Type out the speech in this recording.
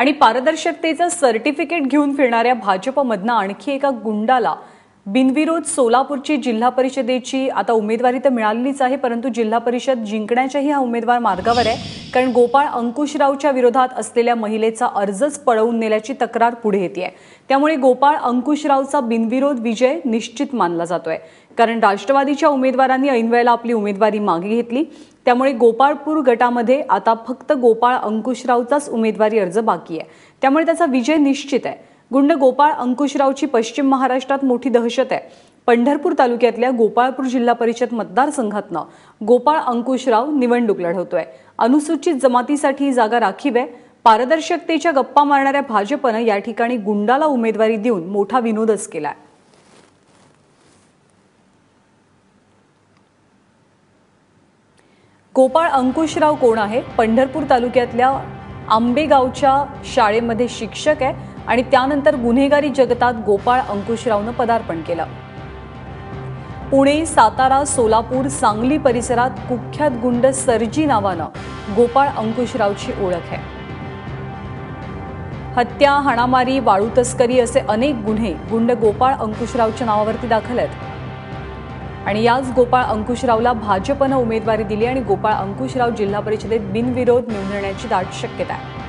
आणि पारदर्शकतेचं सर्टिफिकेट घेऊन फिरणाऱ्या भाजपमधनं आणखी एका गुंडाला बिनविरोध सोलापूरची जिल्हा परिषदेची आता उमेदवारी तर मिळालीच आहे, परंतु जिल्हा परिषद जिंकण्याच्याही हा उमेदवार मार्गावर आहे। कारण गोपाळ अंकुशरावच्या विरोधात असलेल्या महिलेचा अर्जच पळवून नेल्याची तक्रार पुढे येते। त्यामुळे गोपाळ अंकुशरावचा बिनविरोध विजय निश्चित मानला जातोय। कारण राष्ट्रवादीच्या उमेदवारांनी ऐनवेळेला आपली उमेदवारी मागे घेतली, त्यामुळे गोपाळपूर गटामध्ये आता फक्त गोपाळ अंकुशरावचाच उमेदवारी अर्ज बाकी आहे। त्यामुळे त्याचा विजय निश्चित आहे। गुंड गोपाळ अंकुशरावची पश्चिम महाराष्ट्रात मोठी दहशत आहे। पंढरपूर तालुक्यातल्या गोपाळपूर जिल्हा परिषद मतदारसंघातनं गोपाळ अंकुशराव निवडणूक लढवतोय। अनुसूचित जमातीसाठी जागा राखीव आहे। पारदर्शकतेच्या गप्पा मारणाऱ्या भाजपनं या ठिकाणी गुंडाला उमेदवारी देऊन मोठा विनोदच केलाय। गोपाळ अंकुशराव कोण आहे? पंढरपूर तालुक्यातल्या आंबेगावच्या शाळेमध्ये शिक्षक आहे आणि त्यानंतर गुन्हेगारी जगतात गोपाळ अंकुशरावनं पदार्पण केलं। पुणे, सातारा, सोलापूर, सांगली परिसरात कुख्यात गुंड सरजी नावानं गोपाळ अंकुशरावची ओळख आहे। हत्या, हाणामारी, वाळू तस्करी असे अनेक गुन्हे गुंड गोपाळ अंकुशरावच्या नावावरती दाखल आहेत। आणि याच गोपाळ अंकुशरावला भाजपनं उमेदवारी दिली आणि गोपाळ अंकुशराव जिल्हा परिषदेत बिनविरोध निवडण्याची दाट शक्यता आहे।